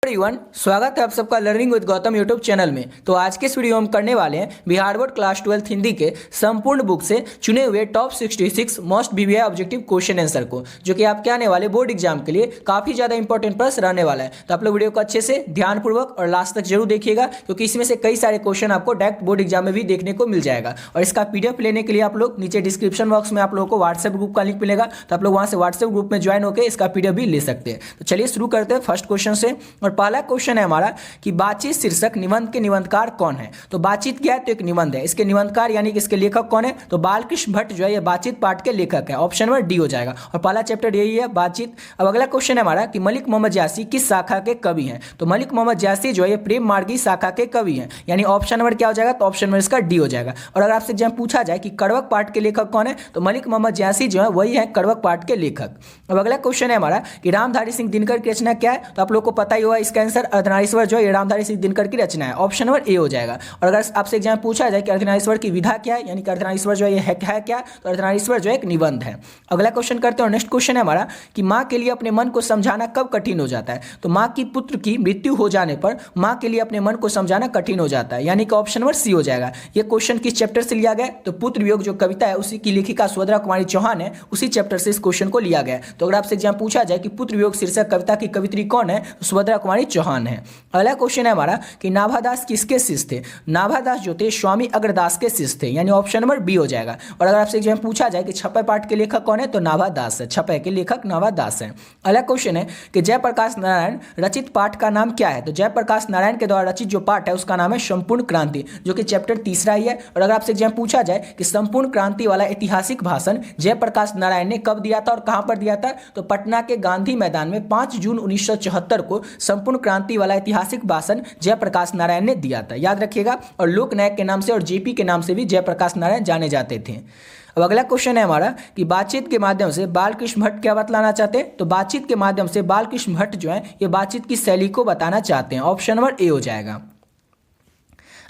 Everyone, स्वागत है आप सबका learning with Gautam YouTube channel में। तो आज के इस वीडियो में हम करने वाले हैं बिहार बोर्ड क्लास 12 हिंदी के संपूर्ण बुक से चुने हुए top 66 most BVI objective question answer को, जो कि आपके आने वाले बोर्ड एग्जाम के लिए काफी ज्यादा इंपॉर्टेंट प्रश्न रहने वाला है। तो आप लोग वीडियो को अच्छे से ध्यानपूर्वक और लास्ट तक जरूर देखिएगा, क्योंकि इसमें से कई सारे क्वेश्चन आपको डायरेक्ट बोर्ड एग्जाम में भी देखने को मिल जाएगा। और इसका पीडीएफ लेने के लिए आप लोग नीचे डिस्क्रिप्शन बॉक्स में आप लोगों को व्हाट्सएप ग्रुप का लिंक मिलेगा, तो आप लोग वहां से व्हाट्सएप ग्रुप में ज्वाइन होकर इसका पीडीएफ भी ले सकते हैं। तो चलिए शुरू करते हैं फर्स्ट क्वेश्चन से। और पहला क्वेश्चन है हमारा कि बातचीत शीर्षक निबंध के निबंधकार कौन है। तो बातचीत क्या है, तो एक निबंध है। इसके निबंधकार यानी कि इसके लेखक कौन है, तो बालकृष्ण भट्ट जो है ये बातचीत पाठ के लेखक है। ऑप्शन नंबर डी हो जाएगा। और पहला चैप्टर यही है, बातचीत। अब अगला क्वेश्चन है हमारा कि मलिक मोहम्मद जासी किस शाखा के कवि हैं। तो मलिक मोहम्मद जासी जो है ये प्रेम मार्गी शाखा के कवि हैं, यानी ऑप्शन नंबर क्या हो जाएगा, तो ऑप्शन नंबर इसका डी हो जाएगा। और अगर आपसे एग्जाम पूछा जाए कि कड़वक पाठ के लेखक कौन है, तो मलिक मोहम्मद जासी जो है वही है कड़वक पाठ के लेखक। अब अगला क्वेश्चन है हमारा कि रामधारी सिंह दिनकर की रचना क्या है। तो आप लोग को पता ही होगा इसका आंसर अर्धनारीश्वर जो है रामधारी सिंह दिनकर की रचना है। ऑप्शन नंबर ए हो जाएगा। और अगर आपसे एग्जाम पूछा जाए कि अर्धनारीश्वर की विधा क्या है, यानी कि अर्धनारीश्वर जो है क्या, तो अर्धनारीश्वर जो है एक निबंध है। अगला क्वेश्चन करते हैं। नेक्स्ट क्वेश्चन है हमारा कि माँ के लिए अपने मन को समझाना कब कठिन हो जाता है। तो माँ की पुत्र की मृत्यु हो जाने पर माँ के लिए अपने मन को समझाना कठिन हो जाता है, यानी कि ऑप्शन नंबर सी हो जाएगा। ये क्वेश्चन किस चैप्टर से लिया गया, तो पुत्र वियोग जो कविता है उसी की लेखिका सुभद्रा कुमारी चौहान है, उसी चैप्टर से इस क्वेश्चन को लिया गया। तो अगर आपसे एग्जाम पूछा जाए कि पुत्र वियोग शीर्षक कविता की कवित्री कौन है, तो सुभद्रा कुमारी चौहान है। अगला क्वेश्चन है हमारा कि नाभादास किसके शिष्य थे। नाभादास जो थे स्वामी अग्रदास के शिष्य थे, यानी ऑप्शन नंबर बी हो जाएगा। और अगर आपसे एग्जाम पूछा जाए कि छपै पाठ के लेखक कौन है, तो नाभादास है। छपै के लेखक नाभादास है। अगला क्वेश्चन है कि जयप्रकाश नारायण रचित पाठ का नाम क्या है। तो जयप्रकाश नारायण के द्वारा रचित जो पाठ है उसका नाम है संपूर्ण क्रांति, जो कि चैप्टर तीसरा ही है। और अगर आपसे एग्जाम पूछा जाए कि संपूर्ण क्रांति वाला ऐतिहासिक भाषण जयप्रकाश नारायण ने कब दिया था और कहां पर दिया था, तो पटना के गांधी मैदान में 5 जून 1974 को संपूर्ण क्रांति वाला ऐतिहासिक भाषण जयप्रकाश नारायण ने दिया था, याद रखिएगा। और लोकनायक के नाम से और जेपी के नाम से भी जयप्रकाश नारायण जाने जाते थे। अब अगला क्वेश्चन है हमारा कि बातचीत के माध्यम से बालकृष्ण भट्ट क्या बतलाना चाहते हैं। तो बातचीत के माध्यम से बालकृष्ण भट्ट जो है ये बातचीत की शैली को बताना चाहते हैं। ऑप्शन नंबर ए हो जाएगा।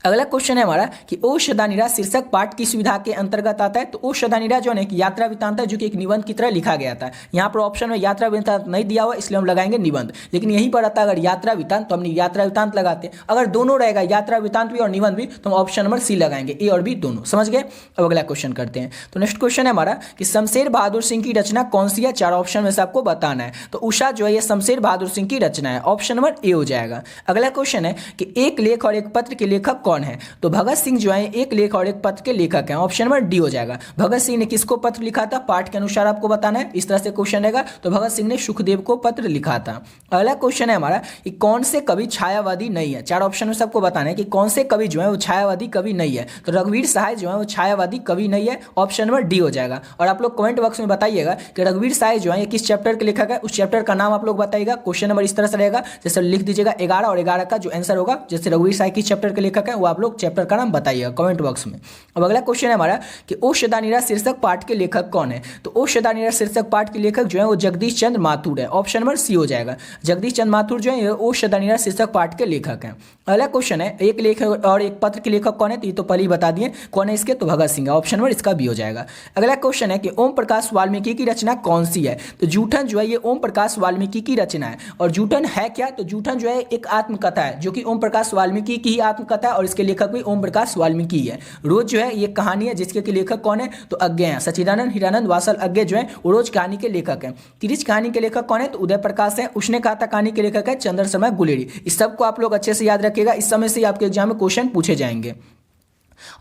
अगला क्वेश्चन है हमारा कि ओ शदानिरा शीर्षक पाठ की सुविधा के अंतर्गत आता है। तो ओ शदानिरा जो है एक यात्रा वृत्तांत है, जो कि एक निबंध की तरह लिखा गया था। यहाँ पर ऑप्शन में यात्रा वृत्तांत नहीं दिया हुआ, इसलिए हम लगाएंगे निबंध। लेकिन यहीं पर आता है अगर यात्रा वृत्तांत, तो हम यात्रा वृत्तांत लगाते हैं। अगर दोनों रहेगा यात्रा वृत्तांत भी और निबंध भी, तो हम ऑप्शन नंबर सी लगाएंगे, ए और बी दोनों। समझ गए। अब अगला क्वेश्चन करते हैं। तो नेक्स्ट क्वेश्चन है हमारा कि शमशेर बहादुर सिंह की रचना कौन सी है। 4 ऑप्शन में से आपको बताना है। तो उषा जो है ये शमशेर बहादुर सिंह की रचना है। ऑप्शन नंबर ए हो जाएगा। अगला क्वेश्चन है कि एक लेख और एक पत्र के लेखक कौन है। तो भगत सिंह जो है एक लेख और एक पत्र के लेखक हैं। ऑप्शन नंबर डी हो जाएगा। भगत सिंह ने किसको पत्र लिखा था, पाठ के अनुसार आपको बताना है। इस तरह से क्वेश्चन रहेगा। तो भगत सिंह ने सुखदेव को पत्र लिखा था। अगला क्वेश्चन है हमारा कि कौन से कवि छायावादी नहीं है। 4 ऑप्शन में सबको बताना है कि कौन से कवि जो है वो छायावादी कवि नहीं है। तो रघुवीर सहाय जो है वो छायावादी कवि नहीं है। ऑप्शन नंबर डी हो जाएगा। और आप लोग कमेंट बॉक्स में बताइएगा कि रघुवीर सहाय जो है किस चैप्टर के लेखक है, उस चैप्टर का नाम आप लोग बताइएगा। क्वेश्चन नंबर इस तरह से रहेगा, जैसे लिख दीजिएगा 11 और 11 का जो आंसर होगा, जैसे रघुवीर सहाय किस चैप्टर के लेखक है वो आप लोग चैप्टर का नाम बताइएगा कमेंट बॉक्स में। अब अगला क्वेश्चन है हमारा कि ओ शदानिरा शीर्षक पाठ के लेखक कौन है। तो ओ शदानिरा शीर्षक पाठ के लेखक जो है वो जगदीश चंद्र माथुर है। ऑप्शन नंबर सी हो जाएगा। जगदीश चंद्र माथुर जो है ओ शदानिरा शीर्षक पाठ के लेखक हैं। अगला क्वेश्चन है एक लेख और एक पत्र के लेखक कौन है। तो ये तो पहले ही बता दिए कौन है इसके, तो भगत सिंह है। ऑप्शन नंबर इसका भी हो जाएगा। अगला क्वेश्चन है कि ओम प्रकाश वाल्मीकि की रचना कौन सी है। तो जूठन जो है ये ओम प्रकाश वाल्मीकि की रचना है। और जूठन है क्या, तो जूठन जो है एक आत्मकथा है, जो कि ओम प्रकाश वाल्मीकि की ही आत्मकथा है। और इसके लेखक भी ओम प्रकाश वाल्मीकि है। रोज जो है ये कहानी है, जिसके लेखक कौन है, तो अज्ञे हैं। सच्चिदानंद हीरानंद वासल अज्ञे जो है वो रोज कहानी के लेखक हैं। तिरिच कहानी के लेखक कौन है, तो उदय प्रकाश है। उसने कहा था कहानी के लेखक है चंद्र शर्मा गुलेरी। इस सबको आप लोग अच्छे से याद रखिएगा, इस समय से आपके एग्जाम में क्वेश्चन पूछे जाएंगे।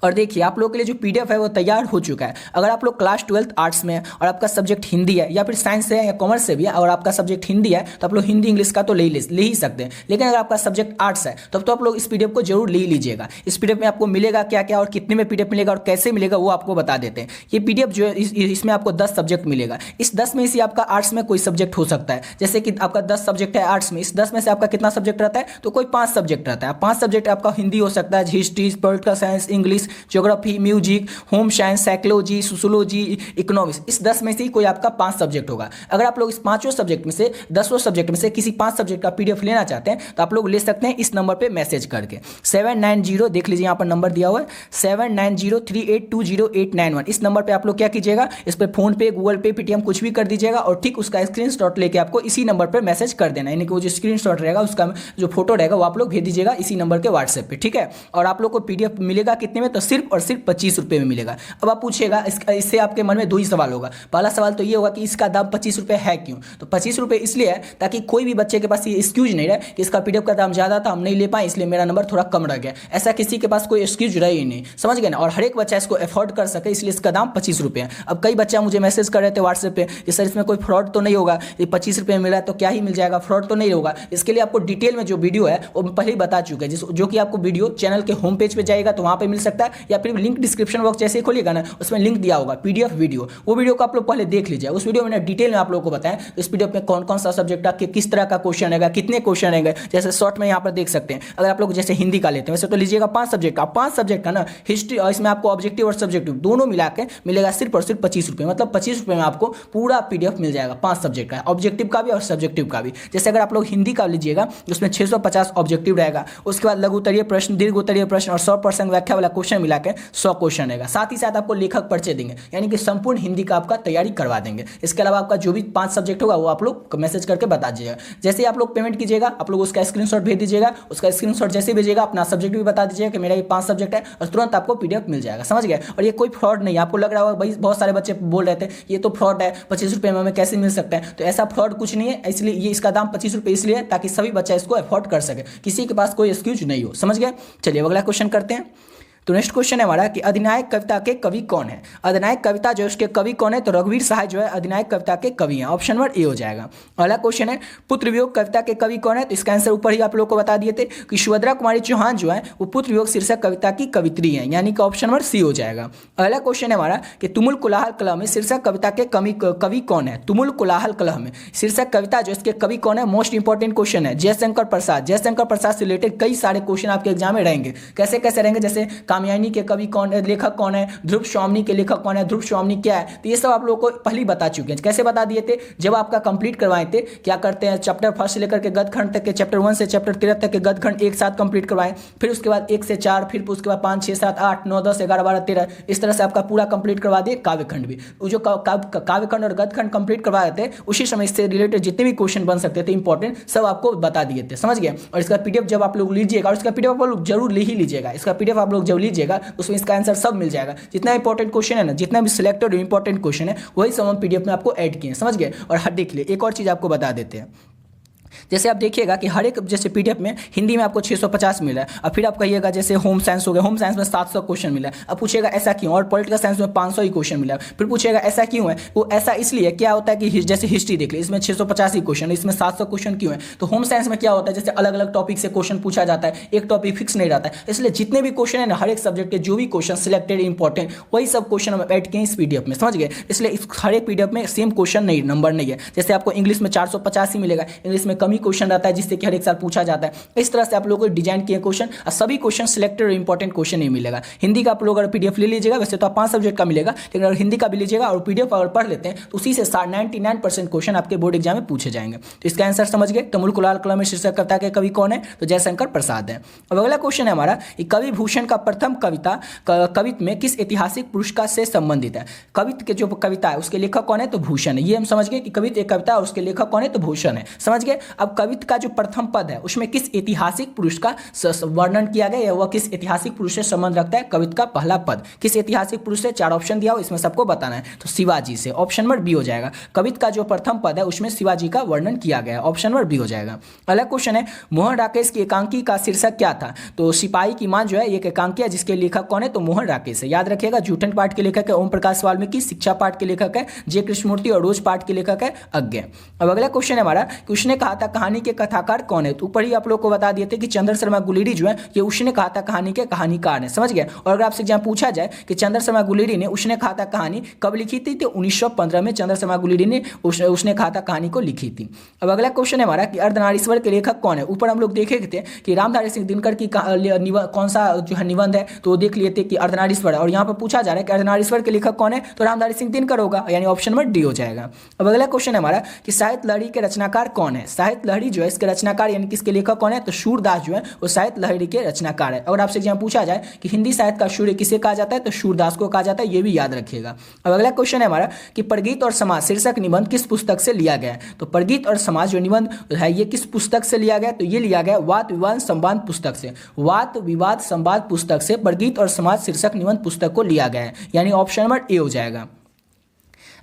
और देखिए आप लोग के लिए जो पीडीएफ है वो तैयार हो चुका है। अगर आप लोग क्लास 12 आर्ट्स में है और आपका सब्जेक्ट हिंदी है, या फिर साइंस से है या कॉमर्स से भी है, और आपका सब्जेक्ट हिंदी है, तो आप लोग हिंदी इंग्लिश का तो ले ही सकते हैं। लेकिन अगर आपका सब्जेक्ट आर्ट्स है तब तो आप लोग इस पीडीएफ को जरूर ले लीजिएगा। इस पीडीएफ में आपको मिलेगा क्या क्या और कितने में पीडीएफ मिलेगा और कैसे मिलेगा वो आपको बता देते हैं। ये पीडीएफ जो है इसमें आपको 10 सब्जेक्ट मिलेगा। इस 10 में से आपका आर्ट्स में कोई सब्जेक्ट हो सकता है। जैसे कि आपका 10 सब्जेक्ट है आर्ट्स में, इस 10 में से आपका कितना सब्जेक्ट रहता है, तो कोई 5 सब्जेक्ट रहता है। 5 सब्जेक्ट आपका हिंदी हो सकता है, history, political science, English, English, geography, music, home science, psychology, sociology, economics, इस 10 में से ही कोई आपका 5 सब्जेक्ट होगा। अगर आप लोग इस 5 सब्जेक्ट में से 10 सब्जेक्ट में से किसी 5 सब्जेक्ट का पीडीएफ लेना चाहते हैं तो आप लोग ले सकते हैं इस नंबर पे मैसेज करके 790, देख लीजिए यहाँ पर नंबर दिया हुआ है 7903820891। इस नंबर पे आप लोग क्या कीजिएगा, इस पर फोन पे, गूगल पे, पेटीएम कुछ भी कर दीजिएगा और ठीक उसका स्क्रीनशॉट लेके आपको इसी नंबर पर मैसेज कर देना, यानी कि वो जो स्क्रीनशॉट रहेगा उसका जो फोटो रहेगा वो आप लोग भेज दीजिएगा इसी नंबर के व्हाट्सएप पे, ठीक है। और आप लोग को पीडीएफ मिलेगा कितने में, तो सिर्फ और सिर्फ 25 रुपये में मिलेगा। अब आप पूछेगा इससे आपके मन में 2 ही सवाल होगा। पहला सवाल तो ये होगा कि इसका दाम 25 रुपये है क्यों, तो 25 रुपये इसलिए है ताकि कोई भी बच्चे के पास ये एक्सक्यूज नहीं रहे कि इसका पीडीएफ का दाम ज़्यादा था, हम नहीं ले पाए इसलिए मेरा नंबर थोड़ा कम रह गया, ऐसा किसी के पास कोई एक्सक्यूज रहे ही नहीं, समझ गए ना। और हर एक बच्चा इसको अफोर्ड कर सके इसलिए इसका दाम 25 रुपये है। अब कई बच्चा मुझे मैसेज कर रहे थे व्हाट्सएप पे कि सर इसमें कोई फ्रॉड तो नहीं होगा, ये 25 रुपये में मिला तो क्या ही मिल जाएगा, फ्रॉड तो नहीं होगा। इसके लिए आपको डिटेल में जो वीडियो है वो पहले ही बता चुके हैं, जो कि आपको वीडियो चैनल के होम पेज पे जाएगा तो वहाँ पे मिल सकता है, या फिर लिंक डिस्क्रिप्शन बॉक्स जैसे ही खोलिएगा ना उसमें लिंक दिया होगा पीडीएफ वीडियो, वो वीडियो को आप लोग पहले देख लीजिए। उस वीडियो में डिटेल में आप लोगों को बताएं तो इस पीडीएफ में कौन कौन सा सब्जेक्ट का किस तरह का क्वेश्चन रहेगा, कितने क्वेश्चन रहेंगे, जैसे शॉर्ट में यहाँ पर देख सकते हैं। अगर आप लोग जैसे हिंदी का लेते हैं वैसे तो लीजिएगा 5 सब्जेक्ट का, 5 सब्जेक्ट का ना हिस्ट्री, और इसमें आपको ऑब्जेक्टिव और सब्जेक्टिव दोनों मिला के मिलेगा सिर्फ और सिर्फ 25 रुपये, मतलब 25 रुपये में आपको पूरा पीडीएफ मिल जाएगा 5 सब्जेक्ट का, ऑब्जेक्टिव का भी और सब्जेक्टिव का भी। जैसे अगर आप लोग हिंदी का लीजिएगा उसमें 650 ऑब्जेक्टिव रहेगा, उसके बाद लघु उत्तरीय प्रश्न, दीर्घ उत्तरीय प्रश्न और 100% व्याख्या वाला क्वेश्चन मिला के 100 क्वेश्चन रहेगा। साथ ही साथ आपको लेखक परिचय देंगे, यानी कि संपूर्ण हिंदी का आपका तैयारी करवा देंगे। इसके अलावा आपका जो भी 5 सब्जेक्ट होगा वो आप लोग मैसेज करके बता दीजिएगा। जैसे आप लोग पेमेंट कीजिएगा आप लोग उसका स्क्रीनशॉट भेज दीजिएगा, उसका स्क्रीनशॉट जैसे भेजिएगा अपना सब्जेक्ट भी बता दीजिएगा कि मेरा ये 5 सब्जेक्ट है और तुरंत आपको पीडीएफ मिल जाएगा, समझ गए। और ये कोई फ्रॉड नहीं है। आपको लग रहा होगा भाई बहुत सारे बच्चे बोल रहे थे ये तो फ्रॉड है, 25 रुपये में हमें कैसे मिल सकता है, तो ऐसा फ्रॉड कुछ नहीं है। इसलिए ये इसका दाम 25 रुपये इसलिए है ताकि सभी बच्चा इसको अफोर्ड कर सके, किसी के पास कोई एक्सक्यूज नहीं हो, समझ गए। चलिए अगला क्वेश्चन करते हैं। तो नेक्स्ट क्वेश्चन है हमारा कि अधिनायक कविता के कवि कौन है। अधिनायक कविता जो है उसके कवि कौन है, तो रघुवीर सहाय जो है अधिनायक कविता के कवि हैं, ऑप्शन नंबर ए हो जाएगा। अगला क्वेश्चन है पुत्र वियोग कविता के कवि कौन है, तो इसका आंसर ऊपर ही आप लोग को बता दिए थे कि सुभद्रा कुमारी चौहान जो है वो पुत्र वियोग शीर्षक कविता की कवित्री हैं, यानी कि ऑप्शन नंबर सी हो जाएगा। अगला क्वेश्चन है हमारा कि तुमुल कोलाहल कलह में शीर्षक कविता के कवि कौन है। तुमुल कोलाहल कलह में शीर्षक कविता जो इसके कवि कौन है, मोस्ट इंपॉर्टेंट क्वेश्चन है, जयशंकर प्रसाद। जयशंकर प्रसाद से रिलेटेड कई सारे क्वेश्चन आपके एग्जाम में रहेंगे, कैसे कैसे रहेंगे, जैसे कामयानी के कवि कौन है, लेखक कौन है, ध्रुव स्वामी के लेखक कौन है, ध्रुव स्वामी क्या है, तो ये सब आप लोगों को पहले ही बता चुके हैं। कैसे बता दिए थे, जब आपका कंप्लीट करवाए थे, क्या करते हैं चैप्टर 1 से लेकर के गदखंड तक के, चैप्टर 1 से चैप्टर 13 तक के गदखंड एक साथ कंप्लीट करवाएं, फिर उसके बाद 1 से 4, फिर उसके बाद 5, 6, 7, 8, 9, 10, 11, 12, 13, इस तरह से आपका पूरा कंप्लीट करवा दिए। काव्यखंड भी, वो जो काव्यखंड और गदखंड कंप्लीट करवा देते उसी समय इससे रिलेटेड जितने भी क्वेश्चन बन सकते थे इंपॉर्टेंट सब आपको बता दिए थे, समझ गए। और इसका पीडीएफ जब आप लोग लीजिएगा, और इसका पीडीएफ आप लोग जरूर ले ही लीजिएगा, इसका पीडीएफ आप लोग जब लीजिएगा उसमें इसका आंसर सब मिल जाएगा। जितना इंपॉर्टेंट क्वेश्चन है ना, जितना भी सिलेक्टेड इंपॉर्टेंट क्वेश्चन है वही सब हम पीडीएफ में आपको ऐड किए हैं, समझ गए। और देख लिए एक और चीज़ आपको बता देते हैं, जैसे आप देखिएगा कि हर एक जैसे पीडीएफ में हिंदी में आपको 650 मिला है, और फिर आप कहिएगा जैसे होम साइंस हो गया, होम साइंस में 700 क्वेश्चन मिला है। अब पूछेगा ऐसा क्यों, और पॉलिटिकल साइंस में 500 ही क्वेश्चन मिला है। फिर पूछेगा ऐसा क्यों है, वो ऐसा इसलिए क्या होता है कि जैसे हिस्ट्री देख ली, इसमें 650 ही क्वेश्चन, इसमें 700 क्वेश्चन क्यों है, तो होम साइंस में क्या होता है जैसे अलग अलग टॉपिक से क्वेश्चन पूछा जाता है, एक टॉपिक फिक्स नहीं रहता है, इसलिए जितने भी क्वेश्चन है ना हर एक सब्जेक्ट के जो भी क्वेश्चन सिलेक्टेड इंपॉर्टेंट वही सब क्वेश्चन हम ऐड किए इस पीडीएफ में, समझ गए। इसलिए इस हर एक पीडीएफ में सेम क्वेश्चन नहीं, नंबर नहीं है। जैसे आपको इंग्लिश में 450 ही मिलेगा, इंग्लिश में कम ही क्वेश्चन रहता है जिससे कि हर एक साल पूछा जाता है। इस तरह से आप लोगों को डिजाइन किए क्वेश्चन, और सभी क्वेश्चन सिलेक्टेड और इंपॉर्टेंट क्वेश्चन नहीं मिलेगा। हिंदी का आप लोग अगर पीडीएफ ले लीजिएगा, वैसे तो आप 5 सब्जेक्ट का मिलेगा, लेकिन अगर हिंदी का भी लीजिएगा और पीडीएफ अगर पढ़ लेते हैं तो उसी से 99% क्वेश्चन आपके बोर्ड एग्जाम में पूछे जाएंगे। तो इसका आंसर समझ गए, तुमुल कोलाहल कलह में शीर्षक कविता के कवि कौन है, तो जयशंकर प्रसाद है। अब अगला क्वेश्चन है हमारा कि कवि भूषण का प्रथम कविता कवित्व में किस ऐतिहासिक पुरुष का से संबंधित है। कवित्व के जो कविता है उसके लेखक कौन है, तो भूषण है। ये हम समझ गए कि कवित्व एक कविता है और उसके लेखक कौन है, तो भूषण है, समझ गए। अब कवित्व का जो प्रथम पद है उसमें किस ऐतिहासिक पुरुष का वर्णन किया गया, या वह किस ऐतिहासिक पुरुष से संबंध रखता है। कवित्व का पहला पद किस ऐतिहासिक पुरुष से, 4 ऑप्शन दिया हो, इसमें सबको बताना है, तो शिवाजी से, ऑप्शन नंबर बी हो जाएगा। कवित्व का जो प्रथम पद है उसमें शिवाजी का वर्णन किया गया है, ऑप्शन नंबर बी हो जाएगा। अगला क्वेश्चन है मोहन राकेश की एकांकी का शीर्षक क्या था, तो सिपाही की मां जो है एक एकांकी है जिसके लेखक कौन है, तो मोहन राकेश है। याद रखिएगा जूठन पाठ के लेखक है ओम प्रकाश वाल्मीकि, शिक्षा पाठ के लेखक है जे कृष्णमूर्ति, और रोज पाठ के लेखक है अज्ञे। अब अगला क्वेश्चन है हमारा कि उसने कहा था कहानी के कथाकार कौन है? तो ऊपर ही आप लोग को बता दिए थे कि चंद्र शर्मा गुलेरी जो है ये उसने कहा था कहानी के कहानीकार हैं, समझ गए। और अगर आपसे एग्जाम पूछा जाए कि चंद्र शर्मा गुलेरी ने उसने कहा था कहानी कब लिखी थी, तो 1915 में चंद्र शर्मा गुलेरी ने उसने कहा था कहानी को लिखी थी। अब अगला क्वेश्चन है हमारा कि अर्धनारीश्वर के लेखक कौन है? ऊपर हम लोग देखे थे कि रामधारी सिंह दिनकर की कौन सा जो है निबंध है, तो देख लिए थे कि अर्धनारीश्वर है। और यहाँ पर पूछा जा रहा है कि अर्धनारीश्वर के लेखक कौन है, तो रामधारी सिंह दिनकर होगा, यानी ऑप्शन नंबर डी हो जाएगा। अब अगला क्वेश्चन है हमारा कि साहित्य लहरी के रचनाकार कौन है? साहित्य लहरी जो है इसके रचनाकार यानी किसके लेखक कौन है, तो सूरदास जो है वो साहित्य लहरी के रचनाकार है। अगर आपसे एग्जाम पूछा जाए कि हिंदी साहित्य का सूर्य किसे कहा जाता है, तो सूरदास को कहा जाता है, ये भी याद रखिएगा। अब अगला क्वेश्चन है हमारा कि प्रगीत और समाज शीर्षक निबंध किस पुस्तक से लिया गया है? तो प्रगीत और समाज जो निबंध है ये किस पुस्तक से लिया गया? तो ये लिया गया वाद विवाद संवाद पुस्तक से। वाद विवाद संवाद पुस्तक से प्रगीत और समाज शीर्षक निबंध पुस्तक को लिया गया है, यानी ऑप्शन नंबर ए हो जाएगा।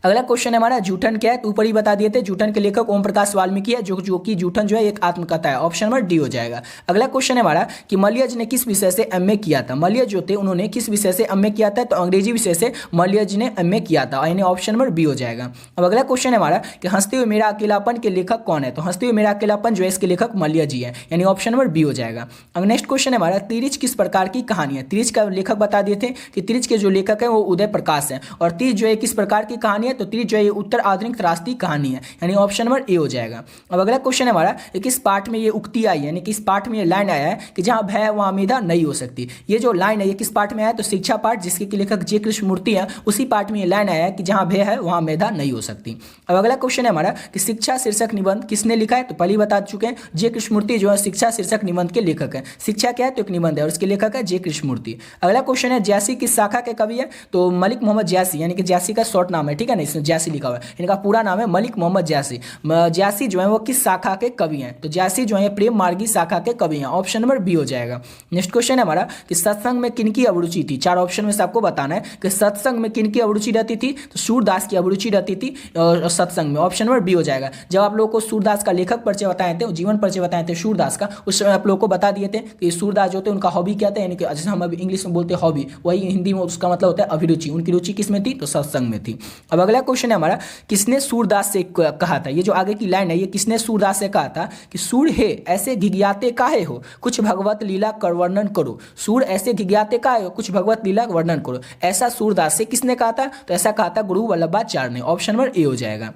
अगला क्वेश्चन है हमारा जूठन क्या है? तो ऊपर ही बता दिए थे जूठन के लेखक ओम प्रकाश वाल्मीकि है, जो कि जूठन जो है एक आत्मकथा है, ऑप्शन नंबर डी हो जाएगा। अगला क्वेश्चन है हमारा कि मलियज ने किस विषय से एमए किया था? मलियज जो थे उन्होंने किस विषय से एमए किया था? तो अंग्रेजी विषय से मलियज ने एमए किया था, यानी ऑप्शन नंबर बी हो जाएगा। अब अगला क्वेश्चन है हमारा कि हंसते हुए मेरा अकेलापन के लेखक कौन है? तो हंसते हुए मेरा अकेलापन जो है इसके लेखक मलियज जी है, यानी ऑप्शन नंबर बी हो जाएगा। अब नेक्स्ट क्वेश्चन है हमारा तिरिच किस प्रकार की कहानी है? तिरिच का लेखक बता दिए थे कि तिरिच के जो लेखक है वो उदय प्रकाश है। और तिरिच जो है किस प्रकार की कहानी है? तो तिरिच जो है आधुनिक त्रासदी कहानी है, यानी ऑप्शन नंबर ए हो जाएगा। अब अगला क्वेश्चन है हमारा कि किस पाठ में ये उक्ति आई है, यानी किस पाठ में ये लाइन आया है कि जहां भय वहां मेधा नहीं हो सकती। ये जो लाइन है ये किस पाठ में आया है? तो शिक्षा पाठ, जिसके लेखक जे कृष्णमूर्ति है, उसी पाठ में ये लाइन आया है कि जहां भय है वहां मेधा नहीं हो सकती। अब अगला क्वेश्चन है हमारा कि शिक्षा शीर्षक निबंध किसने लिखा है? तो पहले बता चुके हैं जे कृष्णमूर्ति जो है शिक्षा शीर्षक निबंध के लेखक है। शिक्षा क्या है? तो एक निबंध है और इसके लेखक है जे कृष्णमूर्ति। अगला क्वेश्चन है जैसी किस शाखा के कवि है? तो मलिक मोहम्मद जैसी, यानी कि जैसी का शॉर्ट नाम है, ठीक है ना, इसमें जैसी लिखा हुआ है, इनका पूरा नाम है मलिक मोहम्मद जैसी। जैसी जो है वो किस शाखा के कवि हैं? तो जैसी जो है प्रेम मार्गी शाखा के कवि हैं, ऑप्शन नंबर बी हो जाएगा। नेक्स्ट क्वेश्चन है हमारा कि सत्संग में किनकी अभिरुचि थी? चार ऑप्शन में से आपको बताना है कि सत्संग में किनकी अभिरुचि रहती थी? तो सूरदास की अभिरुचि रहती थी सत्संग में, ऑप्शन नंबर बी हो जाएगा। जब आप लोगों को सूरदास का लेखक परिचय बताए थे, जीवन परिचय बताए थे सूरदास का, उस समय आप लोगों को बता दिए थे कि सूरदास जो थे उनका हॉबी क्या था, यानी कि जैसे हम अभी इंग्लिश में बोलते हैं हॉबी, वही हिंदी में उसका मतलब होता है अभिरुचि। उनकी रुचि किस में थी? तो सत्संग में थी। अब अगला क्वेश्चन है हमारा किसने सूरदास से कहा था? ये जो आगे की लाइन है ये किसने सूरदास से कहा था कि सूर हे ऐसे घिघियाते काहे हो, कुछ भगवत लीला कर वर्णन करो। सूर ऐसे घिघियाते काहे हो, कुछ भगवत लीला वर्णन करो। ऐसा सूरदास से किसने कहा था? तो ऐसा कहा था गुरु वल्लभाचार्य ने, ऑप्शन नंबर ए हो जाएगा।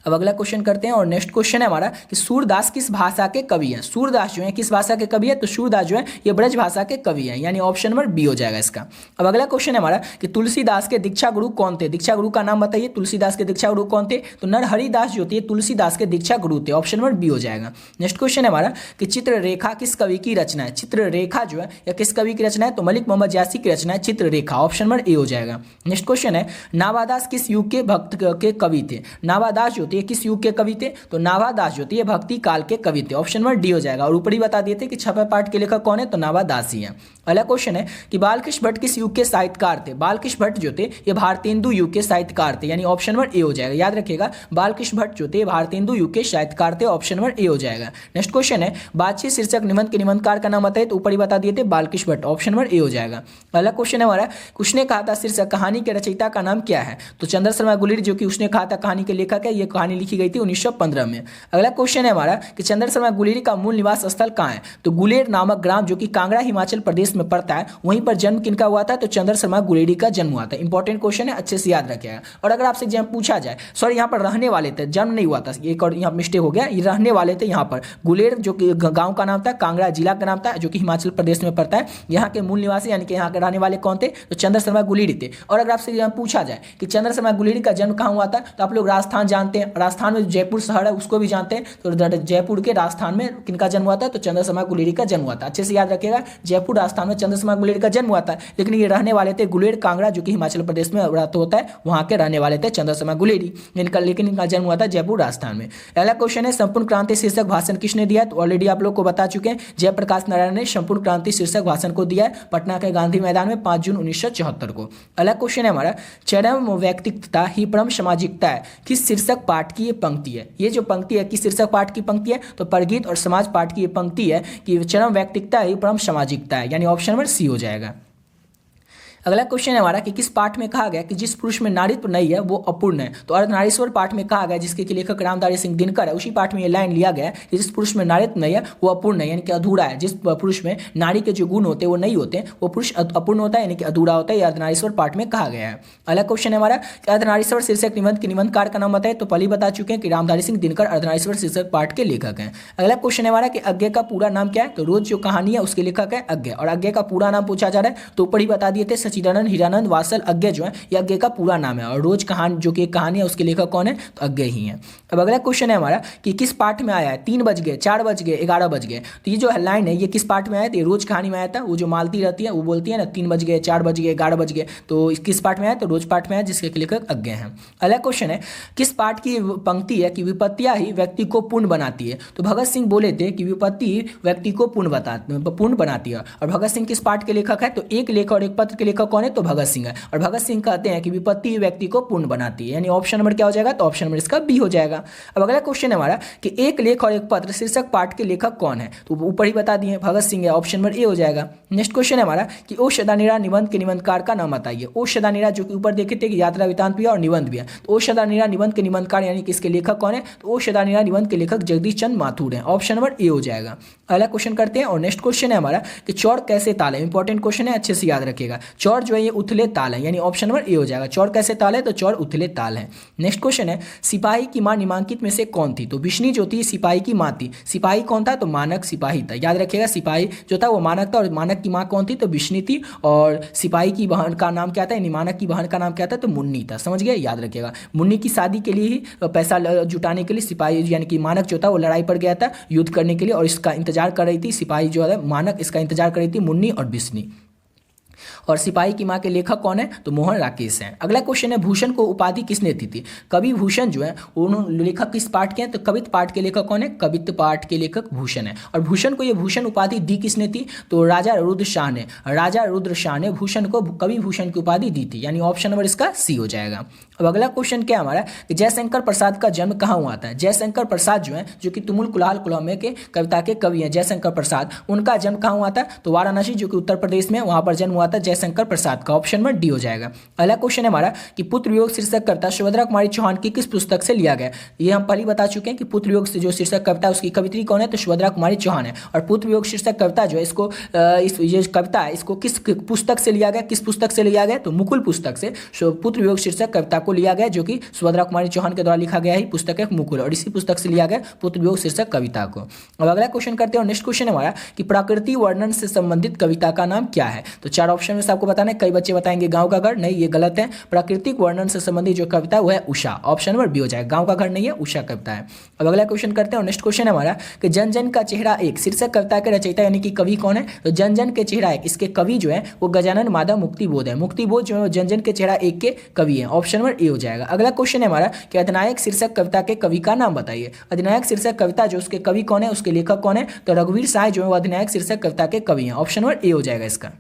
अब अगला क्वेश्चन करते हैं और नेक्स्ट क्वेश्चन है हमारा कि सूरदास किस भाषा के कवि हैं? सूरदास जो है किस भाषा के कवि है? तो सूरदास जो है ये ब्रज भाषा के कवि हैं, यानी ऑप्शन नंबर बी हो जाएगा इसका। अब अगला क्वेश्चन है हमारा कि तुलसीदास के दीक्षा गुरु कौन थे? दीक्षा गुरु का नाम बताइए। तुलसीदास के दीक्षा गुरु कौन थे? तो नरहरिदास जो थे तुलसीदास के दीक्षा गुरु थे, ऑप्शन नंबर बी हो जाएगा। नेक्स्ट क्वेश्चन है हमारा कि चित्ररेखा किस कवि की रचना है? चित्ररेखा जो है या किस कवि की रचना है? तो मलिक मोहम्मद जैसी की रचना है चित्ररेखा, ऑप्शन नंबर ए हो जाएगा। नेक्स्ट क्वेश्चन है नावादास किस युग के भक्त के कवि थे? नावादास जो थे किस युग के कवि थे? तो नावादास जो थे भक्ति काल के कवि थे, ऑप्शन नंबर डी हो जाएगा। और ऊपर ही बता दिए थे कि छपे पाठ के लेखक कौन है? तो नावादास ही है। अगला क्वेश्चन है कि बालकृष्ण भट्ट किस युग के साहित्यकार थे? बालकृष्ण भट्ट जो थे ये भारतेंदु युग के साहित्यकार थे, यानी ऑप्शन नंबर ए हो जाएगा। याद रखिएगा बालकृष्ण भट्ट जो थे भारतेंदु युग के साहित्यकार थे, ऑप्शन नंबर ए हो जाएगा। नेक्स्ट क्वेश्चन है बातचीत शीर्षक निबंध के निबंधकार का नाम बताइए। तो ऊपर ही बता दिए थे Balkrishna Bhatt, option number A हो जाएगा। अगला क्वेश्चन है हमारा उसने कहा था शीर्षक कहानी के रचयिता का नाम क्या है? तो चंद्र शर्मा गुलेरी जो कि उसने कहा था कहानी के लेखक है, ये कहानी लिखी गई थी 1915 में। अगला क्वेश्चन है हमारा कि चंद्र शर्मा गुलेरी का मूल निवास स्थल कहाँ है? तो गुलेर नामक ग्राम जो कि कांगड़ा हिमाचल प्रदेश में पड़ता है, वहीं पर जन्म किनका हुआ था? तो चंद्र शर्मा गुलेरी का जन्म हुआ था। इंपॉर्टेंट क्वेश्चन है, अच्छे से याद रखिएगा। और अगर आपसे एग्जाम पूछा जाए, सॉरी यहाँ पर रहने वाले थे, जन्म नहीं हुआ था, एक और यहाँ मिस्टेक हो गया, ये रहने वाले थे यहाँ पर। गुलेर जो कि गाँव का नाम था, कांगड़ा जिला का नाम था, जो कि हिमाचल प्रदेश में पड़ता है। यहाँ के मूल निवासी यानी कि यहाँ के रहने वाले कौन थे? तो चंद्र शर्मा गुलेरी थे। और अगर आपसे एग्जाम पूछा जाए कि चंद्र शर्मा गुलेरी का जन्म कहाँ हुआ था, तो आप लोग राजस्थान जानते हैं, राजस्थान में जयपुर शहर है उसको भी जानते हैं। तो जयपुर के राजस्थान में किनका जन्म हुआ था? तो चंद्र शर्मा गुलेरी का जन्म हुआ था। अच्छे से याद रखिएगा जयपुर राजस्थान में चंद्र शर्मा गुलेरी का जन्म हुआ था। लेकिन ये रहने वाले थे गुलेर कांगड़ा जो कि हिमाचल प्रदेश में होता है, वहां के रहने वाले थे चंद्र शर्मा गुलेरी, लेकिन इनका जन्म हुआ था जयपुर राजस्थान में। अगला क्वेश्चन है संपूर्ण क्रांति शीर्षक भाषण किसने दिया? तो ऑलरेडी आप लोग को बता चुके हैं, जयप्रकाश नारायण ने संपूर्ण क्रांति शीर्षक भाषण को दिया है पटना के गांधी मैदान में 5 जून 1974 को। अगला क्वेश्चन है हमारा चरम व्यक्तित्वता ही परम सामाजिकता है किस शीर्षक पाठ की ये पंक्ति है? ये जो पंक्ति है किस शीर्षक पाठ की पंक्ति है? तो प्रगीत और समाज पाठ की ये पंक्ति है कि चरम व्यक्तित्वता ही परम सामाजिकता है, यानी ऑप्शन नंबर सी हो जाएगा। अगला क्वेश्चन है हमारा कि किस पाठ में कहा गया कि जिस पुरुष में नारीत्व नहीं है वो अपूर्ण है। तो अर्धनारीश्वर पाठ में कहा गया, जिसके लेखक रामधारी सिंह दिनकर है, उसी पाठ में ये लाइन लिया गया है कि जिस पुरुष में नारीत्व नहीं है वो अपूर्ण है, यानी कि अधूरा है। जिस पुरुष में नारी के जो गुण होते हैं वो नहीं होते वो पुरुष अपूर्ण होता है, यानी कि अधूरा होता है। ये अर्धनारीश्वर पाठ में कहा गया है। अगला क्वेश्चन है हमारा कि अर्धनारीश्वर शीर्षक निबंध के निबंधकार का नाम बताए। तो पहले बता चुके हैं कि रामधारी सिंह दिनकर अर्धनारीश्वर शीर्षक पाठ के लेखक हैं। अगला क्वेश्चन है हमारा कि अज्ञे का पूरा नाम क्या है। तो रोज जो कहानी है उसके लेखक है अज्ञे, और अज्ञे का पूरा नाम पूछा जा रहा है तो ऊपर ही बता दिए थे, सच्चिदानंद हीरानंद वात्सल अज्ञे जो है ये अज्ञे का पूरा नाम है। और रोज कहानी जो कि कहानी है उसके लेखक कौन है, तो अज्ञे ही है। अब अगला क्वेश्चन है हमारा कि किस पाठ में आया है 3 बज गए, 4 बज गए, 11 बज गए। तो ये जो लाइन है ये किस पाठ में आया था, ये रोज कहानी में आया था। वो जो मालती रहती है वो बोलती है ना 3 बज गए, 4 बज गए, 11 बज गए, तो किस पाठ में आया, तो रोज पाठ में आया, जिसके लेखक अज्ञे हैं। अगला क्वेश्चन है किस पाठ की पंक्ति है कि विपत्तियां ही व्यक्ति को पूर्ण बनाती है। तो भगत सिंह बोले थे कि विपत्ति व्यक्ति को पूर्ण बनाती है। और भगत सिंह किस पाठ के लेखक है, तो एक लेख और एक पत्र के लेखक कौन है, तो भगत सिंह है। और भगत सिंह कहते हैं कि विपत्ति व्यक्ति को पूर्ण बनाती है, यानी ऑप्शन नंबर क्या हो जाएगा, तो ऑप्शन नंबर इसका बी हो जाएगा। अब अगला क्वेश्चन है हमारा कि एक लेख और एक पत्र शीर्षक पाठ के लेखक कौन है। तो ऊपर ही बता दिए भगत सिंह है, ऑप्शन नंबर ए हो जाएगा। नेक्स्ट क्वेश्चन है हमारा कि ओ सदानीरा निबंध के निबंधकार का नाम बताइए। ओ सदानीरा जो कि ऊपर देखे थे कि यात्रा वृतांत भी है और निबंध भी है, तो ओ सदानीरा निबंध के निबंधकार यानी कि इसके लेखक कौन है, तो ओ सदानीरा निबंध के लेखक जगदीश चंद्र माथुर हैं, ऑप्शन नंबर ए हो जाएगा। अगला क्वेश्चन करते हैं और नेक्स्ट क्वेश्चन है हमारा कि चौर कैसे ताल है। इंपॉर्टेंट क्वेश्चन है, अच्छे से याद रखिएगा। चौर जो है ये उथले ताल है, यानी ऑप्शन नंबर ए हो जाएगा। चौर कैसे ताल है, तो चौर उथले ताल है। नेक्स्ट क्वेश्चन है सिपाही की मां निम्नलिखित में से कौन थी। तो बिश्नी जो थी सिपाही की मां थी। सिपाही कौन था, तो मानक सिपाही था, याद रखिएगा। सिपाही जो था वो मानक था और मानक की मां कौन थी, तो बिश्नी थी। और सिपाही की बहन का नाम क्या था, यानी मानक की बहन का नाम क्या था, तो मुन्नी था। समझ गए, याद रखिएगा। मुन्नी की शादी के लिए ही पैसा जुटाने के लिए सिपाही यानी कि मानक जो था वो लड़ाई पर गया था युद्ध करने के लिए, और इसका इंतजार कर रही थी सिपाही जो है मानक, इसका इंतजार कर रही थी मुन्नी और बिश्नी। और सिपाही की मां के लेखक कौन है, तो मोहन राकेश हैं। अगला क्वेश्चन है भूषण को उपाधि किसने दी थी। कवि भूषण जो है उन्होंने लेखक किस पाठ के हैं, तो कवित्त पाठ के लेखक कौन है, कवित्त पाठ के लेखक भूषण है। और भूषण को ये भूषण उपाधि दी किसने थी, तो राजा रुद्र शाह ने। राजा रुद्र शाह ने भूषण को कवि भूषण की उपाधि दी थी, यानी ऑप्शन नंबर इसका सी हो जाएगा। अब अगला क्वेश्चन क्या हमारा कि जयशंकर प्रसाद का जन्म कहाँ हुआ था। जयशंकर प्रसाद जो है जो कि तुमुल कुलाल कुलमे के कविता के कवि हैं, जयशंकर प्रसाद, उनका जन्म कहाँ हुआ था, तो वाराणसी जो कि उत्तर प्रदेश में, वहां पर जन्म हुआ था जयशंकर प्रसाद का, ऑप्शन नंबर डी हो जाएगा। अगला क्वेश्चन है हमारा कि पुत्र वियोग शीर्षक कविता सुभद्रा कुमारी चौहान की किस पुस्तक से लिया गया। ये हम पहले बता चुके हैं कि पुत्र वियोग से जो शीर्षक कविता उसकी कवित्री कौन है, तो सुभद्रा कुमारी चौहान है। और पुत्र वियोग शीर्षक कविता जो है इसको ये कविता है इसको किस पुस्तक से लिया गया, किस पुस्तक से लिया गया, तो मुकुल पुस्तक से पुत्र वियोग शीर्षक कविता को लिया गया, जो कि सुभद्रा कुमारी चौहान के द्वारा लिखा गया ही पुस्तक है मुकुल, और इसी पुस्तक से लिया गया पुत्र वियोग शीर्षक कविता को। अब अगला क्वेश्चन करते हैं और नेक्स्ट क्वेश्चन हमारा कि प्रकृति वर्णन से संबंधित कविता का नाम क्या है। तो 4 ऑप्शन में से आपको बताना है। कई बच्चे बताएंगे गांव का घर, नहीं ये गलत है। प्राकृतिक वर्णन से संबंधित जो कविता है वो है उषा, ऑप्शन नंबर बी हो जाएगा। गांव का घर नहीं है, उषा कविता है। अब अगला क्वेश्चन करते हैं और नेक्स्ट क्वेश्चन हमारा कि जन जन का चेहरा एक शीर्षक कविता के रचयिता यानी कि कवि कौन है, तो जन जन के चेहरा एक इसके कवि जो है वो गजानन माधव मुक्तिबोध है। मुक्तिबोध जो है जन जन के चेहरा एक के कवि है, ऑप्शन नंबर ए हो जाएगा। अगला क्वेश्चन है हमारा कि अधिनायक शीर्षक कविता के कवि का नाम बताइए। अधिनायक शीर्षक कविता जो उसके कवि कौन है, उसके लेखक कौन है, तो रघुवीर साय जो है वो अधिनायक शीर्षक कविता के कवि हैं, ऑप्शन नंबर ए हो जाएगा इसका।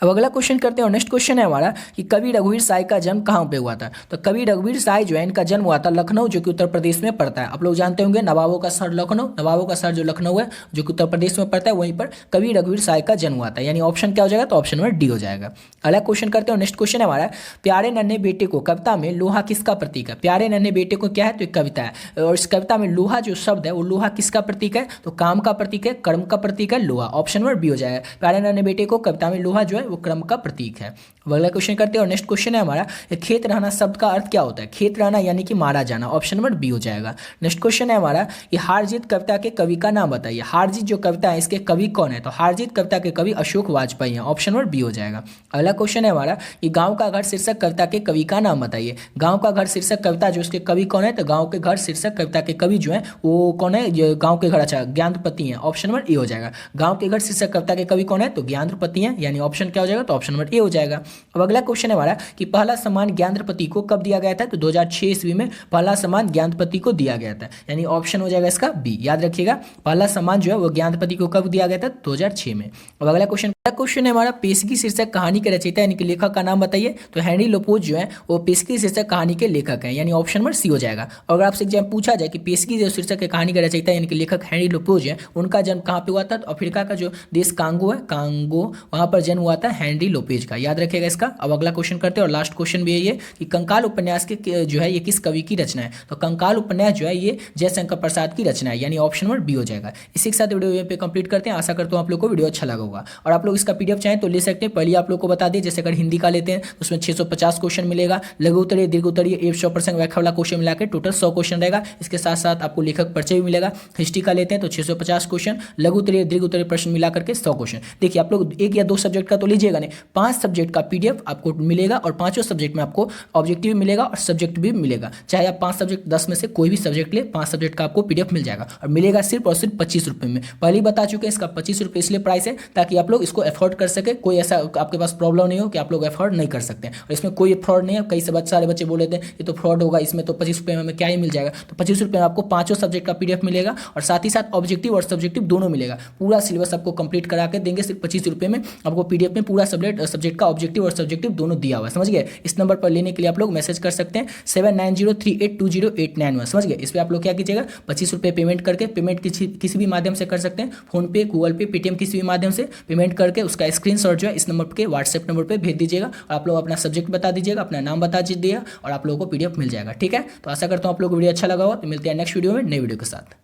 अब अगला क्वेश्चन करते हैं और नेक्स्ट क्वेश्चन है हमारा कि कवि रघुवीर साय का जन्म कहाँ पे हुआ था। तो कवि रघुवीर साय जो है इनका जन्म हुआ था लखनऊ, जो कि उत्तर प्रदेश में पड़ता है। आप लोग जानते होंगे नवाबों का शहर लखनऊ, नवाबों का शहर जो लखनऊ है जो कि उत्तर प्रदेश में पड़ता है, वहीं पर कवि रघुवीर साय का जन्म हुआ था, यानी ऑप्शन क्या हो जाएगा, तो ऑप्शन नंबर डी हो जाएगा। अगला क्वेश्चन करते हैं और नेक्स्ट क्वेश्चन है हमारा प्यारे नन्हे बेटे को कविता में लोहा किसका प्रतीक है। प्यारे नन्हे बेटे को क्या है, तो एक कविता है और इस कविता में लोहा जो शब्द है वो लोहा किसका प्रतीक है, तो काम का प्रतीक है, कर्म का प्रतीक है लोहा, ऑप्शन नंबर बी हो जाएगा। प्यारे नन्हे बेटे को कविता में लोहा जो है वो कर्म का प्रतीक है। अगला क्वेश्चन करते हैं और नेक्स्ट क्वेश्चन है हमारा खेत रहना शब्द का अर्थ क्या होता है। खेत रहना यानी कि मारा जाना, ऑप्शन नंबर बी हो जाएगा। नेक्स्ट क्वेश्चन है हमारा कि हार जीत कविता के कवि का नाम बताइए। हार जीत जो कविता है इसके कवि कौन है, तो हार जीत कविता के कवि अशोक वाजपेयी हैं, ऑप्शन नंबर बी हो जाएगा। अगला क्वेश्चन है हमारा कि गांव का घर शीर्षक कविता के कवि का नाम बताइए। गांव का घर शीर्षक कविता जो उसके कवि कौन है, तो गांव के घर शीर्षक कविता के कवि जो है वो कौन है, गांव के घर, अच्छा ज्ञानपति हैं, ऑप्शन नंबर ए हो जाएगा। गांव के घर शीर्षक कविता के कवि कौन है, तो ज्ञानपति हैं, यानी ऑप्शन क्या हो जाएगा, तो ऑप्शन नंबर ए हो जाएगा। अब अगला क्वेश्चन है हमारा कि पहला सम्मान ज्ञानपति को कब दिया गया था, तो 2006 ईस्वी में पहला सम्मान ज्ञानपति को दिया गया था, यानी ऑप्शन हो जाएगा इसका बी। याद रखिएगा पहला सम्मान जो है वो ज्ञानपति को कब दिया गया था, 2006 में। अब अगला क्वेश्चन है हमारा पेशगी शीर्षक कहानी के रचयिता यानी कि लेखक का नाम बताइए। तो हेनरी लोपोज जो है वो पेशगी शीर्षक कहानी के लेखक हैं, यानी ऑप्शन नंबर सी हो जाएगा। और अगर आपसे एग्जाम पूछा जाए कि पेशगी जो शीर्षक के कहानी के रचयिता यानी कि लेखक हेनरी लोपोज है, उनका जन्म कहाँ पे हुआ था, तो अफ्रीका का जो देश कांगो है, कांगो, वहां पर जन्म हुआ था हेनरी लोपेज का, याद रखिएगा। रहेगा इसका। अब अगला क्वेश्चन करते हैं और लास्ट क्वेश्चन भी यही है कि कंकाल उपन्यास के जो है ये किस कवि की रचना है। तो कंकाल उपन्यास जो है ये जयशंकर प्रसाद की रचना है, यानी ऑप्शन नंबर बी हो जाएगा। इसी के साथ वीडियो पे कंप्लीट करते हैं। आशा करता हूँ आप लोग को वीडियो अच्छा लगा होगा और आप लोग इसका पीडीएफ चाहें तो ले सकते हैं। पहले आप लोग को बता दें, जैसे अगर हिंदी का लेते हैं तो उसमें 650 क्वेश्चन मिलेगा, लघु उत्तरीय दीर्घ उत्तरीय 100% व्याख्या वाला क्वेश्चन मिलाकर टोटल 100 क्वेश्चन रहेगा। इसके साथ साथ आपको लेखक परिचय भी मिलेगा। हिस्ट्री का लेते हैं तो 650 क्वेश्चन, लघु उत्तरीय दीर्घ उत्तरीय प्रश्न मिला करके 100 क्वेश्चन। देखिए आप लोग एक या दो सब्जेक्ट का तो लीजिएगा नहीं, 5 सब्जेक्ट का पीडीएफ आपको मिलेगा और पांचों सब्जेक्ट में आपको ऑब्जेक्टिव मिलेगा और सब्जेक्ट भी मिलेगा। चाहे आप 5 सब्जेक्ट 10 में से कोई भी सब्जेक्ट ले, 5 सब्जेक्ट का आपको पीडीएफ मिल जाएगा और मिलेगा सिर्फ और सिर्फ 25 रुपये में। पहले ही बता चुके हैं इसका 25 रुपये इसलिए प्राइस है ताकि आप लोग इसको अफोर्ड कर सके। कोई ऐसा आपके पास प्रॉब्लम नहीं हो कि आप लोग अफोर्ड नहीं कर सकते हैं। और इसमें कोई फ्रॉड नहीं है। कई सारे बच्चे बोले थे ये तो फ्रॉड होगा, इसमें तो 25 रुपये में हमें क्या ही मिल जाएगा। तो 25 रुपये में आपको पांचों सब्जेक्ट का पीडीएफ मिलेगा और साथ ही साथ ऑब्जेक्टिव और सब्जेक्टिव दोनों मिलेगा। पूरा सिलेबस आपको कंप्लीट करा के देंगे सिर्फ 25 रुपये में। आपको पीडीएफ में पूरा सब्जेक्ट का ऑब्जेक्टिव और सब्जेक्टिव दोनों दिया हुआ है, समझ गए। इस नंबर पर लेने के लिए आप लोग मैसेज कर सकते हैं 7903820891, समझ गए। इस पर आप लोग क्या कीजिएगा, 25 रुपये पेमेंट करके, पेमेंट किसी भी माध्यम से कर सकते हैं, फोन पे, गूगल पे, पेटीएम, किसी भी माध्यम से पेमेंट करके उसका स्क्रीनशॉट जो है इस नंबर के व्हाट्सएप नंबर पर भेज दीजिएगा और आप लोग अपना सब्जेक्ट बता दीजिएगा, अपना नाम बता दीजिएगा और आप लोगों को पीडीएफ मिल जाएगा। ठीक है, तो आशा करता हूँ आप लोग को वीडियो अच्छा लगा हो। तो मिलते हैं नेक्स्ट वीडियो में नई वीडियो के साथ।